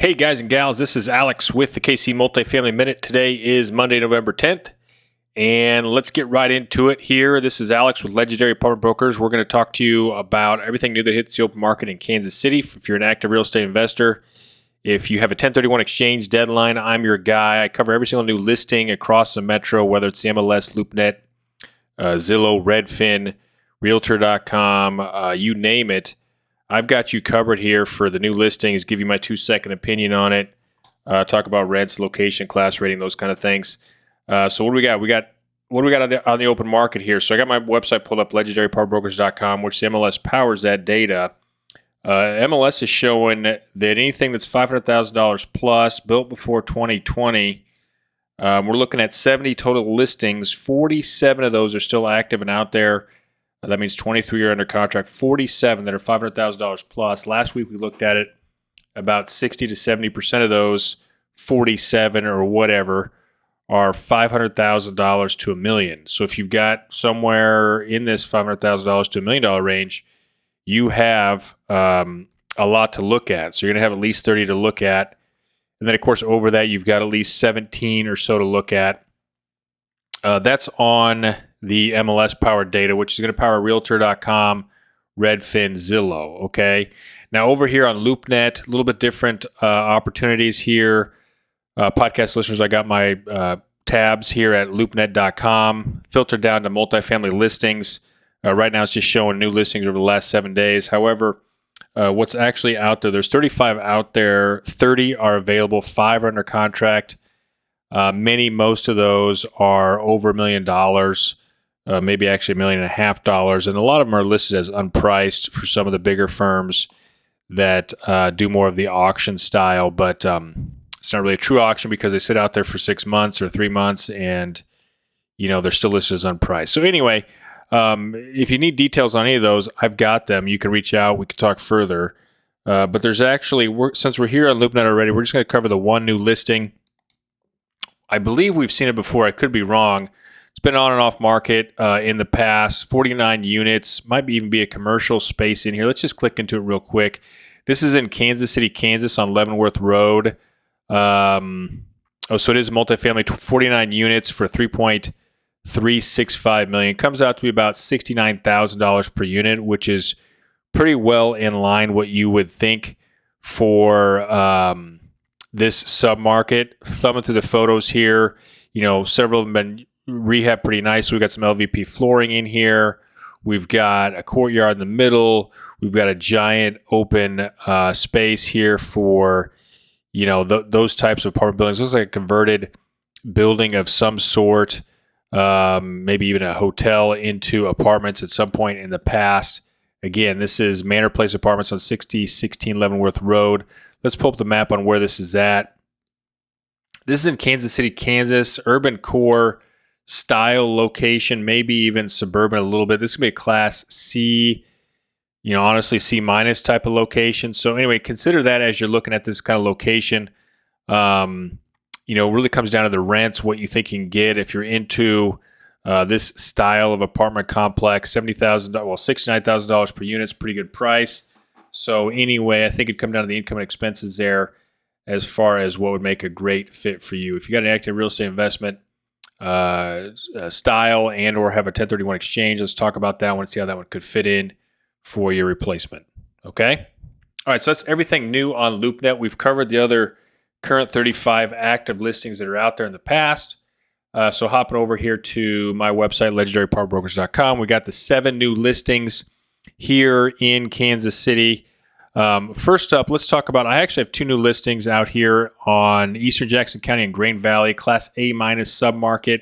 Hey guys and gals, this is Alex with the KC Multifamily Minute. Today is Monday, November 10th, and let's get right into it here. This is Alex with Legendary Apartment Brokers. We're going to talk to you about everything new that hits the open market in Kansas City. If you're an active real estate investor, if you have a 1031 exchange deadline, I'm your guy. I cover every single new listing across the metro, whether it's the MLS, LoopNet, Zillow, Redfin, Realtor.com, you name it. I've got you covered here for the new listings, give you my 2-second opinion on it, talk about rents, location, class rating, those kind of things. So what do we got? What do we got on the open market here? So I got my website pulled up, legendarypowerbrokers.com, which the MLS powers that data. MLS is showing that anything that's $500,000 plus, built before 2020, we're looking at 70 total listings. 47 of those are still active and out there. That means 23 are under contract, 47 that are $500,000 plus. Last week we looked at it, about 60 to 70% of those 47 or whatever are $500,000 to $1 million. So if you've got somewhere in this $500,000 to $1 million range, you have a lot to look at. So you're going to have at least 30 to look at. And then, of course, over that, you've got at least 17 or so to look at. That's on the MLS powered data, which is going to power Realtor.com, Redfin, Zillow. Okay. Now over here on LoopNet, a little bit different opportunities here. Podcast listeners, I got my tabs here at LoopNet.com, filtered down to multifamily listings. Right now, it's just showing new listings over the last 7 days. However, what's actually out there? There's 35 out there. 30 are available. 5 are under contract. Most of those are over $1 million, maybe actually $1.5 million. And a lot of them are listed as unpriced for some of the bigger firms that do more of the auction style. But it's not really a true auction because they sit out there for 6 months or 3 months and, they're still listed as unpriced. So anyway, if you need details on any of those, I've got them. You can reach out. We can talk further. But there's actually, since we're here on LoopNet already, we're just going to cover the one new listing. I believe we've seen it before. I could be wrong. It's been on and off market in the past. 49 units. Might even be a commercial space in here. Let's just click into it real quick. This is in Kansas City, Kansas on Leavenworth Road. So it is multifamily. 49 units for $3.365 million. Comes out to be about $69,000 per unit, which is pretty well in line what you would think for this submarket. Thumbing through the photos here, several of them been rehabbed pretty nice. We've got some LVP flooring in here. We've got a courtyard in the middle. We've got a giant open space here for, those types of apartment buildings. Looks like a converted building of some sort, maybe even a hotel into apartments at some point in the past. Again, this is Manor Place Apartments on 6016 Leavenworth Road. Let's pull up the map on where this is at. This is in Kansas City, Kansas, urban core style location, maybe even suburban a little bit. This could be a class C, honestly C minus type of location. So anyway, consider that as you're looking at this kind of location. Really comes down to the rents, what you think you can get if you're into this style of apartment complex. $69,000 per unit is a pretty good price. So anyway, I think it'd come down to the income and expenses there as far as what would make a great fit for you. If you got an active real estate investment style and or have a 1031 exchange, let's talk about that one, see how that one could fit in for your replacement. Okay? All right, so that's everything new on LoopNet. We've covered the other current 35 active listings that are out there in the past. So hopping over here to my website, legendarypowerbrokers.com, we got the 7 new listings here in Kansas City. First up, let's talk about, I actually have 2 new listings out here on Eastern Jackson County and Grain Valley, Class A minus submarket.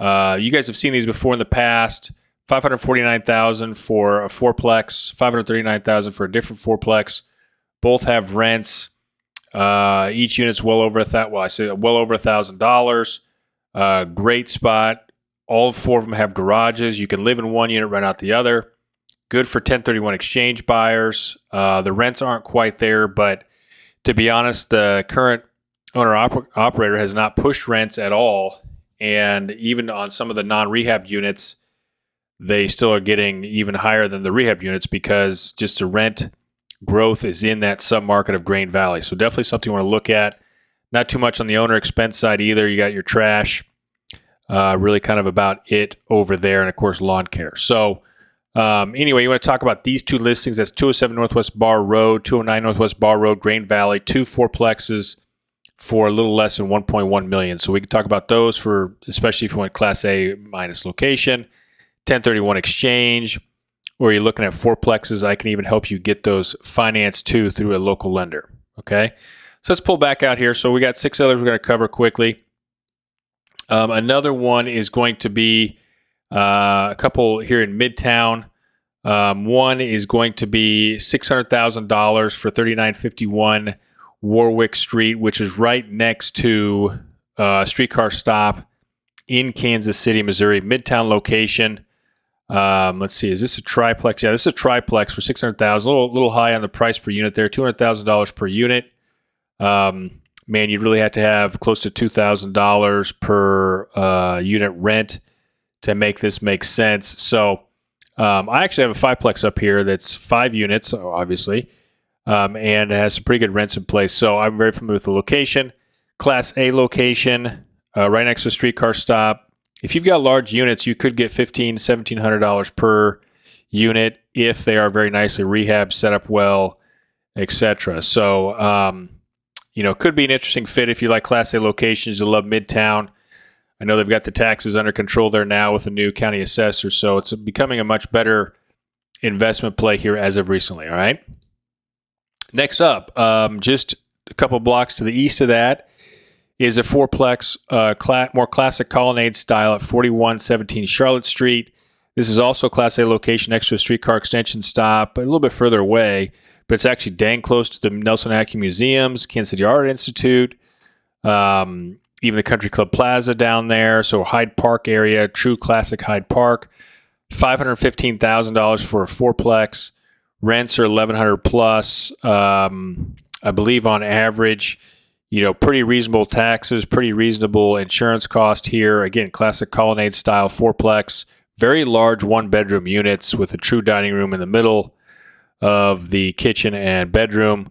You guys have seen these before in the past. $549,000 for a fourplex, $539,000 for a different fourplex. Both have rents. Each unit's well over $1,000. Great spot. All 4 of them have garages. You can live in one unit, rent out the other. Good for 1031 exchange buyers. The rents aren't quite there, but to be honest, the current owner-operator has not pushed rents at all. And even on some of the non-rehab units, they still are getting even higher than the rehab units because just the rent growth is in that submarket of Grain Valley. So definitely something you want to look at. Not too much on the owner expense side either. You got your trash, really kind of about it over there, and of course lawn care. So anyway, you want to talk about these two listings. That's 207 Northwest Bar Road, 209 Northwest Bar Road, Grain Valley, 2 fourplexes for a little less than 1.1 million. So we can talk about those for, especially if you want Class A minus location, 1031 exchange, or you're looking at fourplexes. I can even help you get those financed too through a local lender. Okay, so let's pull back out here. So we got 6 others we're going to cover quickly. Another one is going to be a couple here in Midtown. One is going to be $600,000 for 3951 Warwick Street, which is right next to a streetcar stop in Kansas City, Missouri. Midtown location. Let's see, is this a triplex? Yeah, this is a triplex for $600,000. A little high on the price per unit there. $200,000 per unit. Man, you'd really have to have close to $2,000 per unit rent to make this make sense. So I actually have a fiveplex up here that's 5 units, obviously, and it has some pretty good rents in place. So I'm very familiar with the location. Class A location, right next to a streetcar stop. If you've got large units, you could get $1,500, $1,700 per unit if they are very nicely rehabbed, set up well, etc. So, could be an interesting fit if you like Class A locations. You love Midtown. I know they've got the taxes under control there now with the new county assessor, so it's becoming a much better investment play here as of recently, all right? Next up, just a couple blocks to the east of that is a fourplex, more classic colonnade style at 4117 Charlotte Street. This is also a Class A location next to a streetcar extension stop, a little bit further away, but it's actually dang close to the Nelson Hackey Museums, Kansas City Art Institute, even the Country Club Plaza down there. So Hyde Park area, true classic Hyde Park. $515,000 for a fourplex. Rents are $1,100 plus. I believe on average, pretty reasonable taxes, pretty reasonable insurance cost here. Again, classic colonnade style fourplex. Very large one-bedroom units with a true dining room in the middle of the kitchen and bedroom.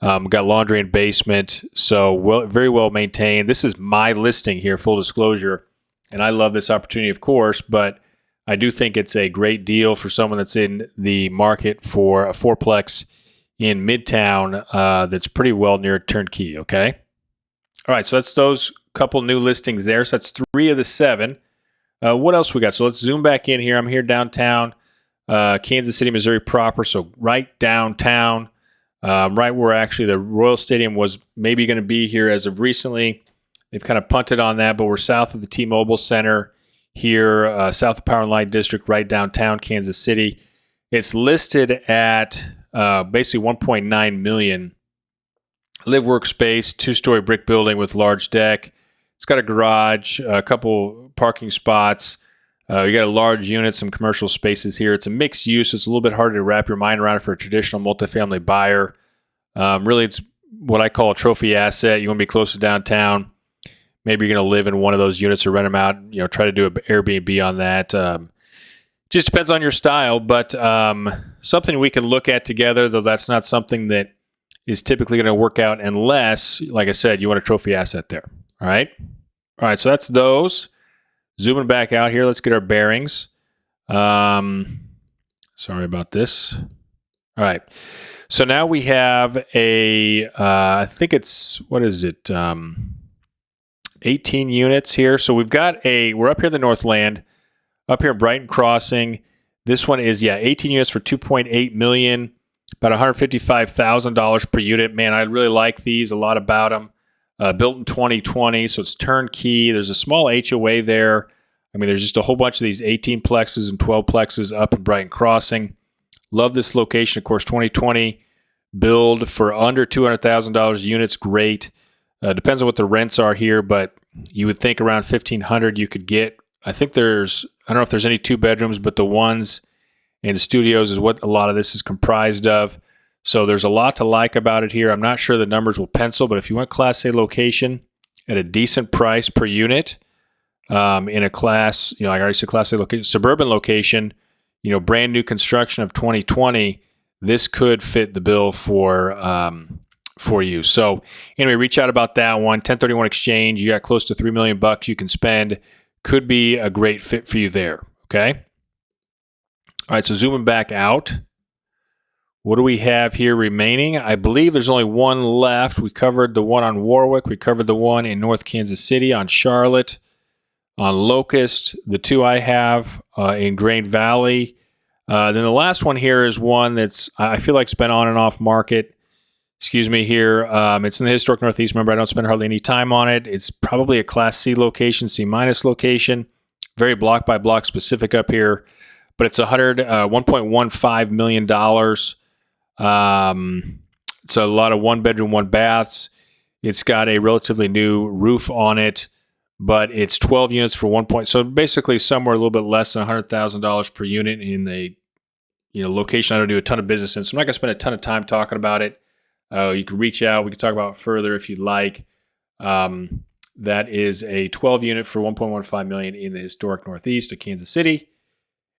Got laundry and basement, so very well maintained. This is my listing here, full disclosure, and I love this opportunity, of course, but I do think it's a great deal for someone that's in the market for a fourplex in Midtown that's pretty well near turnkey, okay? All right, so that's those couple new listings there. So that's 3 of the 7. What else we got? So let's zoom back in here. I'm here downtown, Kansas City, Missouri proper, so right downtown, right where actually the Royal Stadium was maybe going to be here as of recently. They've kind of punted on that, but we're south of the T-Mobile Center here, south of Power and Light District, right downtown Kansas City. It's listed at basically $1.9 million. Live workspace, 2-story brick building with large deck. It's got a garage, a couple parking spots. You got a large unit, some commercial spaces here. It's a mixed use. It's a little bit harder to wrap your mind around for a traditional multifamily buyer. Really, it's what I call a trophy asset. You want to be close to downtown. Maybe you're going to live in one of those units or rent them out. Try to do an Airbnb on that. Just depends on your style, but something we can look at together, though that's not something that is typically going to work out unless, like I said, you want a trophy asset there. All right. So that's those. Zooming back out here, let's get our bearings. Sorry about this. All right. So now we have I think it's, 18 units here. So we're up here in the Northland, up here in Brighton Crossing. This one is, 18 units for $2.8 million, about $155,000 per unit. Man, I really like these, a lot about them. Built in 2020, so it's turnkey. There's a small HOA there. I mean, there's just a whole bunch of these 18 plexes and 12 plexes up in Brighton Crossing. Love this location. Of course, 2020 build for under $200,000 units. Great. Depends on what the rents are here, but you would think around $1,500 you could get. I don't know if there's any 2 bedrooms, but the ones in the studios is what a lot of this is comprised of. So there's a lot to like about it here. I'm not sure the numbers will pencil, but if you want Class A location at a decent price per unit, in a class, like I already said, Class A location, suburban location, brand new construction of 2020, this could fit the bill for you. So anyway, reach out about that one. 1031 exchange. You got close to $3 million you can spend. Could be a great fit for you there. Okay. All right. So zooming back out. What do we have here remaining? I believe there's only one left. We covered the one on Warwick. We covered the one in North Kansas City, on Charlotte, on Locust. The two I have in Grain Valley. Then the last one here is one that's, I feel like, it's been on and off market. Excuse me here. It's in the historic Northeast. Remember, I don't spend hardly any time on it. It's probably a Class C location, C- location. Very block by block specific up here. But it's $1.15 million. It's a lot of one bedroom, one baths. It's got a relatively new roof on it, but it's 12 units for 1 point. So basically somewhere a little bit less than $100,000 per unit in the location I don't do a ton of business in. So I'm not going to spend a ton of time talking about it. You can reach out. We can talk about it further if you'd like. That is a 12 unit for $1.15 million in the historic Northeast of Kansas City.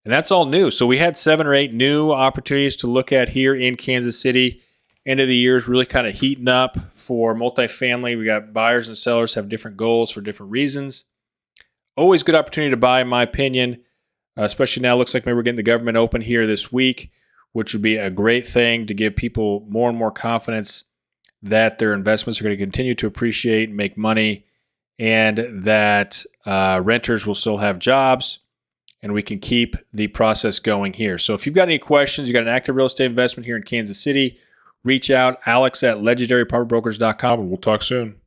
And that's all new. So we had 7 or 8 new opportunities to look at here in Kansas City. End of the year is really kind of heating up for multifamily. We got buyers and sellers have different goals for different reasons. Always good opportunity to buy, in my opinion, especially now. It looks like maybe we're getting the government open here this week, which would be a great thing to give people more and more confidence that their investments are going to continue to appreciate and make money, and that renters will still have jobs, and we can keep the process going here. So if you've got any questions, you got an active real estate investment here in Kansas City, reach out, Alex at legendarypropertybrokers.com, and we'll talk soon.